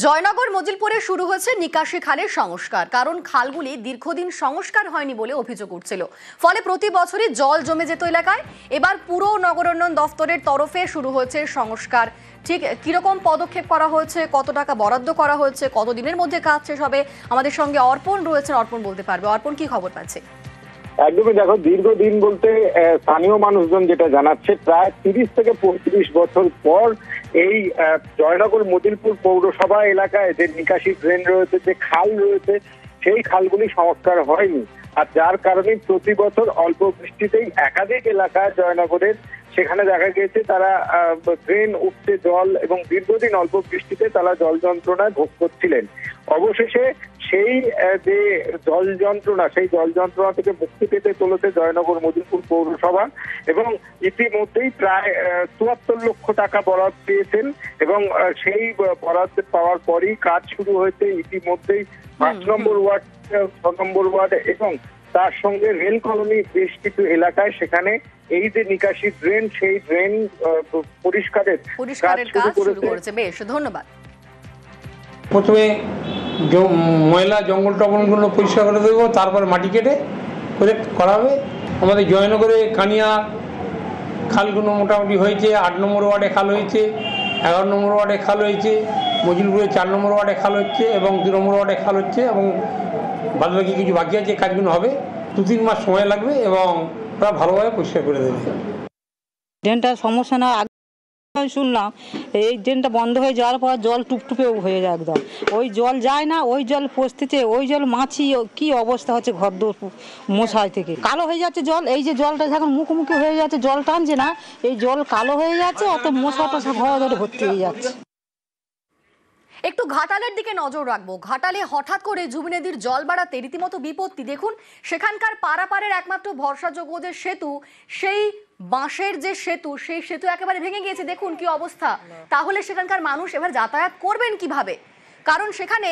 জয়নগর মজিলপুরে শুরু হয়েছে নিকাশি খালের সংস্কার। কারণ খালগুলি দীর্ঘদিন সংস্কার হয়নি বলে অভিযোগ উঠছিল, ফলে প্রতি বছরই জল জমে যেত এলাকায়। এবার পুরো নগরোন্নয়ন দফতরের তরফে শুরু হয়েছে সংস্কার। ঠিক কিরকম পদক্ষেপ করা হয়েছে, কত টাকা বরাদ্দ করা হয়েছে, কতদিনের মধ্যে কাজ শেষ হবে, আমাদের সঙ্গে অর্পণ রয়েছেন, অর্পণ বলতে পারবে। অর্পণ, কি খবর পাচ্ছে? একদমই, দেখো, দীর্ঘদিন বলতে স্থানীয় মানুষজন যেটা জানাচ্ছে, প্রায় 30 থেকে 35 বছর পর এই জয়নগর মজিলপুর পৌরসভা এলাকায় যে নিকাশি ড্রেন রয়েছে, যে খাল রয়েছে, সেই খালগুলি সংস্কার হয়নি। আর যার কারণে প্রতি বছর অল্প বৃষ্টিতেই একাধিক এলাকা জয়নগরের সেখানে দেখা গিয়েছে তারা ড্রেন উঠছে জল, এবং দীর্ঘদিন অল্প বৃষ্টিতে তারা জল যন্ত্রণায় ভোগ করছিলেন। অবশেষে সেই যে জল যন্ত্রণা, সেই জল যন্ত্রণা থেকে মুক্তি পেতে চলেছে জয়নগর মজিলপুর পৌরসভা, এবং ইতিমধ্যেই প্রায় ৭৪ লক্ষ টাকা বরাদ্দ পেয়েছেন, এবং সেই বরাদ্দ পাওয়ার পরই কাজ শুরু হয়েছে। ইতিমধ্যেই ৫ নম্বর ওয়ার্ড, ৬ নম্বর ওয়ার্ড এবং তার সঙ্গে রেল কলোনি বেশ কিছু এলাকায় সেখানে এই যে নিকাশি ড্রেন, সেই ড্রেন পরিষ্কারের কাজ শুরু করেছে। বেশ, ধন্যবাদ। প্রথমে ময়লা জঙ্গল টঙ্গলগুলো পরিষ্কার করে দেবো, তারপরে মাটি কেটে করা হবে। আমাদের জয়নগরে কানিয়া খালগুলো মোটামুটি হয়েছে। ৮ নম্বর ওয়ার্ডে খাল হয়েছে, ১১ নম্বর ওয়ার্ডে খাল হয়েছে, মজিলপুরে ৪ নম্বর ওয়ার্ডে খাল হচ্ছে এবং ২ নম্বর ওয়ার্ডে খাল হচ্ছে, এবং বাদবাকি কিছু বাকি আছে, কাজগুলো হবে। ২-৩ মাস সময় লাগবে এবং ওরা ভালোভাবে পরিষ্কার করে দেবে। ড্রেনটার সমস্যা না, শুনলাম এই ড্রেনটা বন্ধ হয়ে যাওয়ার পর জল টুপটুপে হয়ে যায় একদম। ওই জল যায় না, ওই জল পচতেছে, ওই জল মাছি, কি অবস্থা হচ্ছে ঘরদোর মশাই থেকে কালো হয়ে যাচ্ছে জল। এই যে জলটা যখন মুখোমুখি হয়ে যাচ্ছে, জল টানছে না, এই জল কালো হয়ে যাচ্ছে, অত মশা টশা ঘর ধরে ভর্তি হয়ে যাচ্ছে। একটু ঘাটালের দিকে নজর রাখবো। ঘাটালে হঠাৎ করে জুবি নদীর জল বাড়াতে রীতিমতো বিপত্তি। দেখুন, সেখানকার পারাপারের একমাত্র ভরসাযোগ্য যে সেতু, সেই বাঁশের যে সেতু, সেই সেতু একেবারে ভেঙে গিয়েছে। দেখুন কি অবস্থা। তাহলে সেখানকার মানুষ এবার যাতায়াত করবেন কিভাবে? কারণ সেখানে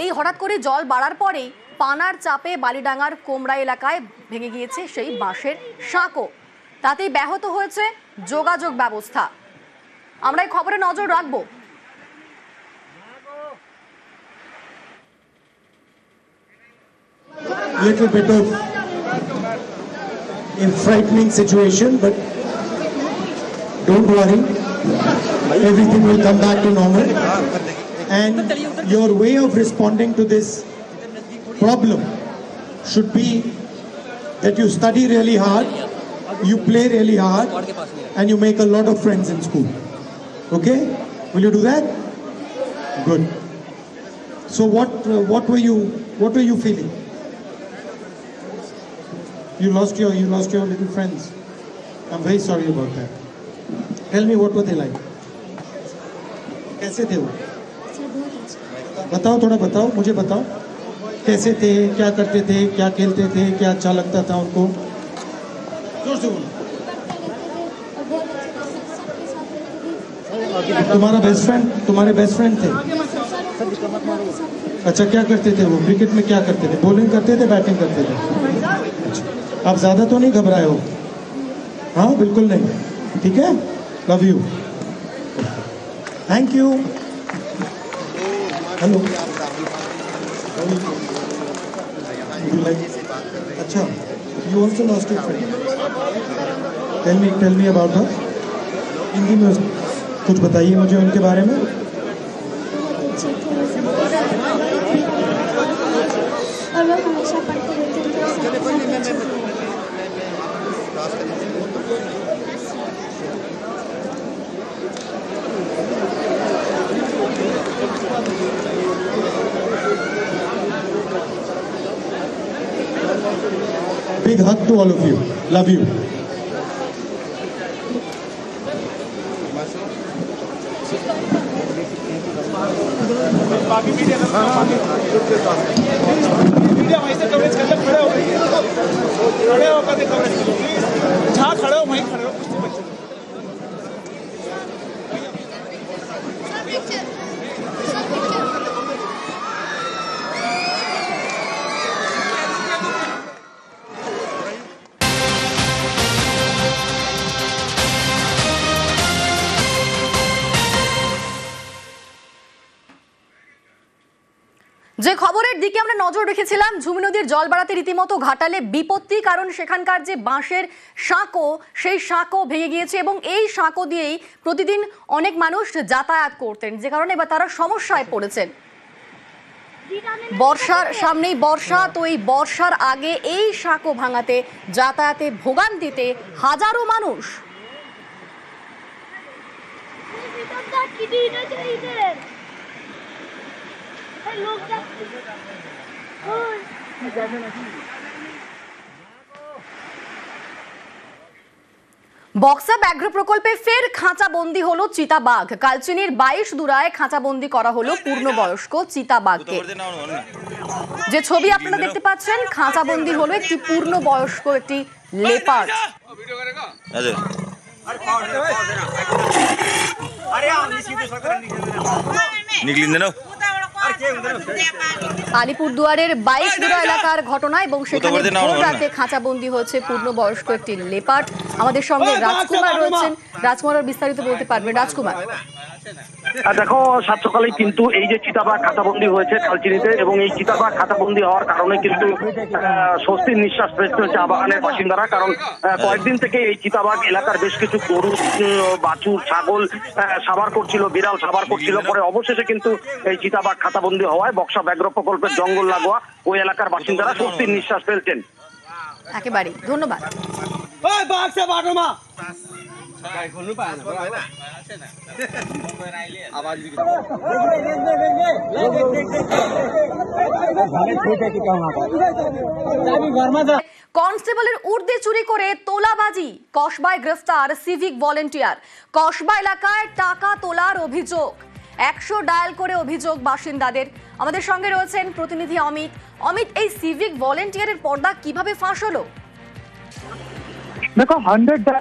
এই হঠাৎ করে জল বাড়ার পরেই পানার চাপে বালিডাঙ্গার কোমরা এলাকায় ভেঙে গিয়েছে সেই বাঁশের সাঁকো। তাতেই ব্যাহত হয়েছে যোগাযোগ ব্যবস্থা। আমরা এই খবরে নজর রাখবো। Little bit of a frightening situation, but don't worry, everything will come back to normal. And your way of responding to this problem should be that you study really hard, you play really hard, and you make a lot of friends in school. Okay? Will you do that? Good. So what were you feeling? You lost your little friends. I'm very sorry about that. Tell me, what were they like? कैसे थे वो? बताओ, थोड़ा बताओ, मुझे बताओ, कैसे थे, क्या करते थे, क्या खेलते थे, क्या अच्छा लगता था उनको? जोर से बोलो। तुम्हारे बेस्ट फ्रेंड थे? अच्छा, क्या करते थे वो? क्रिकेट में क्या करते थे? बॉलिंग करते थे, बैटिंग करते थे? अच्छा, आप ज्यादा तो नहीं घबराए हो? हाँ, बिल्कुल नहीं। ठीक है, love you, thank you. Hello, अच्छा, you also lost your friend? Tell me about her. Hindi में कुछ बताइए मुझे उनके बारे में। और वो हमेशा पढ़ते रहते थे। Big hug to all of you. Love you. Media वहीं से कवरेज कर ले, खड़े होकर कवरेज करो, जहाँ खड़े हो वहीं खड़े हो। যে খবরের দিকে আমরা নজর রেখেছিলাম, ঝুমি নদীর জল বাড়াতে রীতিমতো ঘাটালে বিপত্তি, কারণ সেখানকার যে বাঁশের সাঁকো, সেই সাঁকো ভেঙে গিয়েছে এবং এই সাঁকো দিয়েই প্রতিদিন অনেক মানুষ যাতায়াত করতেন, যে কারণে এবার তারা সমস্যায় পড়েছেন। বর্ষার সামনেই বর্ষা, তো এই বর্ষার আগে এই সাঁকো ভাঙাতে যাতায়াতে ভোগান্তিতে হাজারো মানুষ। বক্সা ব্যাঘ্র প্রকল্পে ফের খাঁচাবন্দি হলো চিতাবাঘ। কালচিনির 22 দুরায় খাঁচাবন্দি করা হলো পূর্ণবয়স্ক চিতাবাঘকে। যে ছবি আপনারা দেখতে পাচ্ছেন, খাঁচাবন্দি হলো একটি পূর্ণবয়স্ক একটি লেপার্ড। আলিপুরদুয়ারের 22 দুরা এলাকার ঘটনা এবং সেখানে ভোর রাতে খাঁচাবন্দি হয়েছে পূর্ণবয়স্ক একটি লেপার্ড। আমাদের সঙ্গে রাজকুমার রয়েছেন, রাজকুমার বিস্তারিত বলতে পারবেন। রাজকুমার, দেখো, সাত সকালেই কিন্তু এই যে চিতাবাঘ খাঁচাবন্দি হয়েছে কালচিনিতে, এবং এই চিতাবাঘ খাঁচাবন্দি হওয়ার কারণে কিন্তু স্বস্তির নিঃশ্বাস ফেলতে হচ্ছে চা বাগানের বাসিন্দারা। কারণ কয়েকদিন থেকে এই চিতাবাঘ এলাকার বেশ কিছু গরু, বাছুর, ছাগল সাবার করছিল, বিড়াল সাবার করছিল। পরে অবশেষে কিন্তু এই চিতাবাঘ খাঁচাবন্দি হওয়ায় বক্সা ব্যাঘ্র প্রকল্পের জঙ্গল লাগোয়া ওই এলাকার বাসিন্দারা স্বস্তির নিঃশ্বাস ফেলছেন। একেবারে ধন্যবাদ। কনস্টেবলের ঊর্ধ্বে চুরি করে তোলাবাজি, কসবায় গ্রেফতার সিভিক ভলেন্টিয়ার। কসবা এলাকায় টাকা তোলার অভিযোগ, 100 ডায়াল করে অভিযোগ বাসিন্দাদের। আমাদের সঙ্গে রয়েছেন প্রতিনিধি অমিত। অমিত, এই সিভিক ভলেন্টিয়ারের পর্দা কিভাবে ফাঁস হলো? দেখো, 100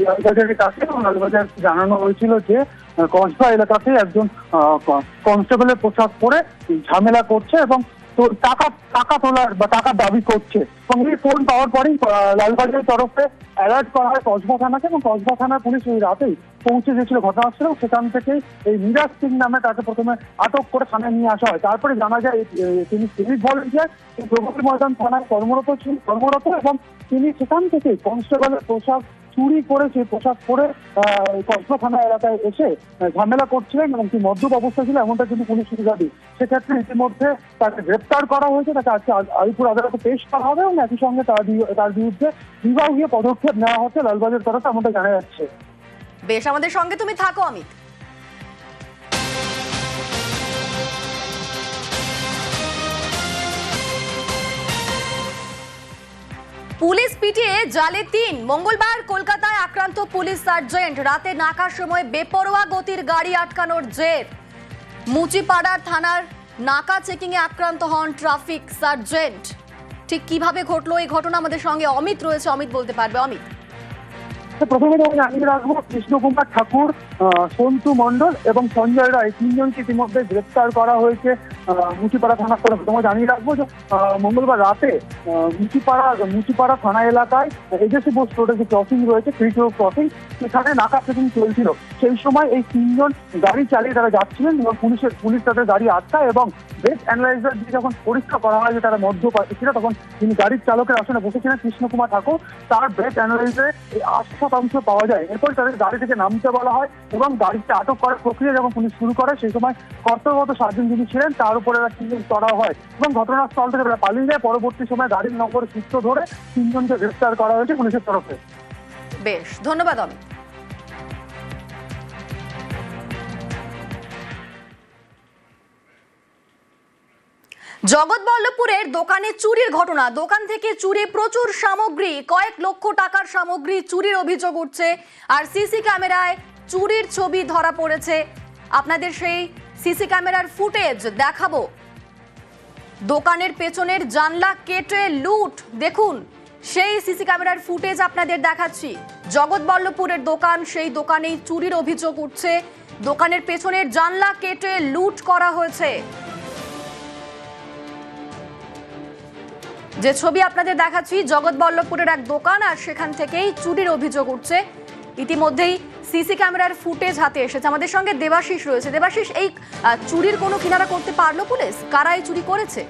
লালবাজারের কাছে লালবাজার জানানো হয়েছিল যে কসবা এলাকাতে একজন কনস্টেবলের পোশাক পরে ঝামেলা করছে এবং টাকা তোলার বা টাকা দাবি করছে। এবং এই ফোন পাওয়ার পরেই লালবাজারের তরফে অ্যালার্ট করা হয় কসবা থানাকে, এবং কসবা থানার পুলিশ ওই রাতেই পৌঁছে গেছিল ঘটনাস্থলে। সেখান থেকেই এই মিরাজ সিং নামে তাকে প্রথমে আটক করে থানায় নিয়ে আসা হয়। তারপরে জানা যায় তিনি সিভিক ভলেন্টিয়ার, প্রগতি ময়দান থানায় কর্মরত এবং তিনি সেখান থেকে কনস্টেবলের পোশাক চুরি করে সেই পোশাক পরে কসবা থানা এলাকায় এসে ঝামেলা করছিলেন এবং তিনি মদ্যপ অবস্থা ছিল, এমনটা কিন্তু পুলিশ দাবি। সেক্ষেত্রে ইতিমধ্যে তাকে গ্রেপ্তার করা হয়েছে, তাকে আজকে আলিপুর আদালতে পেশ করা হবে এবং একই সঙ্গে তার বিরুদ্ধে বিভাগীয় পদক্ষেপ নেওয়া হচ্ছে লালবাজার তরফে, এমনটা জানা যাচ্ছে। বেশ, আমাদের সঙ্গে তুমি থাকো অমিত। পুলিশ পিটিয়ে জালে 3। মঙ্গলবার কলকাতায় আক্রান্ত পুলিশ সার্জেন্ট। রাতে নাকার সময় বেপরোয়া গতির গাড়ি আটকানোর জের। মুচিপাড়ার থানার নাকা চেকিং এ আক্রান্ত হন ট্রাফিক সার্জেন্ট। ঠিক কিভাবে ঘটলো এই ঘটনা, আমাদের সঙ্গে অমিত রয়েছে, অমিত বলতে পারবে। অমিত, প্রথমে জানিয়ে রাখবো, কৃষ্ণকুমার ঠাকুর, সন্তু মণ্ডল এবং সঞ্জয় রায়, 3 জনকে ইতিমধ্যে গ্রেপ্তার করা হয়েছে মুচিপাড়া থানার তরফে। তোমাকে জানিয়ে রাখবো যে মঙ্গলবার রাতে মুচিপাড়া থানা এলাকায় এজেসি বোস রোডে যে ক্রসিং রয়েছে, ক্রিটিও ক্রসিং, সেখানে নাকা চেকিং চলছিল। সেই সময় এই 3 জন গাড়ি চালিয়ে তারা যাচ্ছিলেন এবং পুলিশ তাদের গাড়ি আটকায় এবং ব্রেক অ্যানালাইজার দিয়ে যখন পরীক্ষা করা হয় যে তারা মদ্যপ ছিল, তখন তিনি গাড়ির চালকের আসনে বসেছিলেন কৃষ্ণকুমার ঠাকুর। তার ব্রেক অ্যানালাইজারে 8% পাওয়া যায়। এরপর তাদের গাড়ি থেকে নামতে বলা হয় এবং গাড়িতে আটক করার প্রক্রিয়া যখন পুলিশ শুরু করে, সেই সময় কর্তব্যরত সার্জেন্ট যিনি ছিলেন তার উপরে করা হয় এবং ঘটনাস্থল থেকে পালিয়ে যায়। পরবর্তী সময় গাড়ির নম্বর সূত্র ধরে 3 জনকে গ্রেফতার করা হয়েছে পুলিশের তরফে। বেশ, ধন্যবাদ অমিত। জগৎবল্লভপুরের দোকানে চুরির ঘটনা। দোকান থেকে চুরি প্রচুর সামগ্রী, কয়েক লক্ষ টাকার সামগ্রী চুরির অভিযোগ উঠছে। আর সিসি ক্যামেরায় চুরির ছবি ধরা পড়েছে। আপনাদের সেই সিসি ক্যামেরার ফুটেজ দেখাবো। দোকানের পেছনের জানলা কেটে লুট, দেখুন সেই সিসি ক্যামেরার ফুটেজ আপনাদের দেখাচ্ছি। জগৎবল্লভপুরের দোকান, সেই দোকানেই চুরির অভিযোগ উঠছে। দোকানের পেছনের জানলা কেটে লুট করা হয়েছে। যে ছবি আপনাদের দেখাচ্ছি, জগৎবল্লভপুরের এক দোকান, আর সেখান থেকেই চুরির অভিযোগ উঠছে। ইতিমধ্যেই সিসি ক্যামেরার ফুটেজ হাতে এসেছে। আমাদের সঙ্গে দেবাশিস রয়েছে। দেবাশিস, এই চুরির কোনো কিনারা করতে পারলো পুলিশ? কারা এই চুরি করেছে?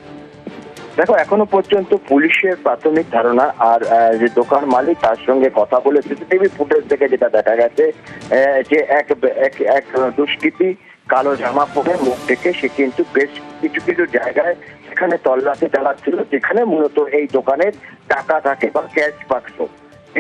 দেখো, এখনো পর্যন্ত পুলিশের প্রাথমিক ধারণা, আর যে দোকান মালিক তার সঙ্গে কথা বলে সিসিটিভি ফুটেজ থেকে যেটা দেখা গেছে যে এক দুষ্কৃতী কালো জামা পরে মুখ থেকে সে কিন্তু বেশ কিছু কিছু জায়গায় সেখানে তল্লাশি চালাচ্ছিল, যেখানে মূলত এই দোকানের টাকা থাকে বা ক্যাশ বাক্স।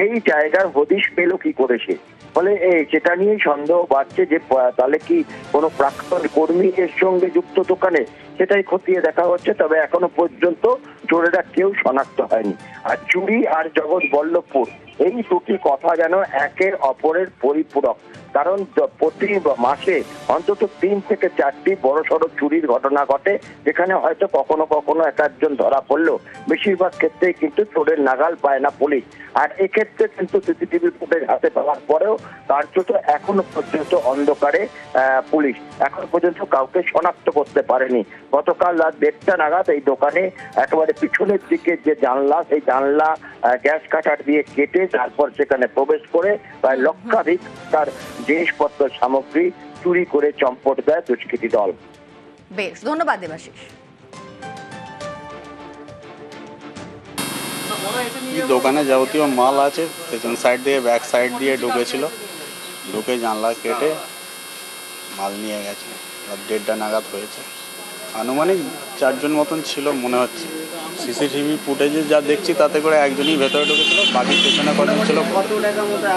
এই জায়গার হদিশ পেল কি করে সে? ফলে সেটা নিয়েই সন্দেহ বাড়ছে যে তাহলে কি কোনো প্রাক্তন কর্মী এর সঙ্গে যুক্ত দোকানে, সেটাই খতিয়ে দেখা হচ্ছে। তবে এখনো পর্যন্ত চোরেরা কেউ শনাক্ত হয়নি। আর চুরি আর জগৎ বল্লভপুর, এই দুটি কথা যেন একের অপরের পরিপূরক। কারণ প্রতি মাসে অন্তত 3 থেকে 4টি বড়সড় চুরির ঘটনা ঘটে, যেখানে হয়তো কখনো কখনো একজন ধরা পড়লেও বেশিরভাগ ক্ষেত্রেই কিন্তু চোরের নাগাল পায় না পুলিশ। আর এক্ষেত্রে কিন্তু সিসিটিভি ফুটেজ হাতে পাওয়ার পরেও কার্যত এখনো পর্যন্ত অন্ধকারে পুলিশ এখন পর্যন্ত কাউকে শনাক্ত করতে পারেনি। গতকাল রাত 1:30 নাগাদ এই দোকানে একেবারে পিছনের দিকে যে জানলা, সেই জানলা গ্যাস কাটার দিয়ে কেটে তারপর সেখানে প্রবেশ করে প্রায় লক্ষাধিক তার জিনিসপত্র সামগ্রী চুরি করে চম্পট দেয় দুষ্কৃতী দল। বেশ, ধন্যবাদ দেবাশিস। দোকানে যাবতীয় মাল আছে, পেছন সাইড দিয়ে ব্যাক সাইড দিয়ে ঢুকেছিল, ঢুকে জানলা কেটে মাল নিয়ে গেছে। রাত 1:30 নাগাদ হয়েছে। আনুমানিক 4 জন মতন ছিল মনে হচ্ছে। সিসিটিভি ফুটেজে যা দেখছি তাতে করে একজনই ভেতরে ঢুকেছিল, বাকি পেছনে কজন ছিল। কত টাকা মতো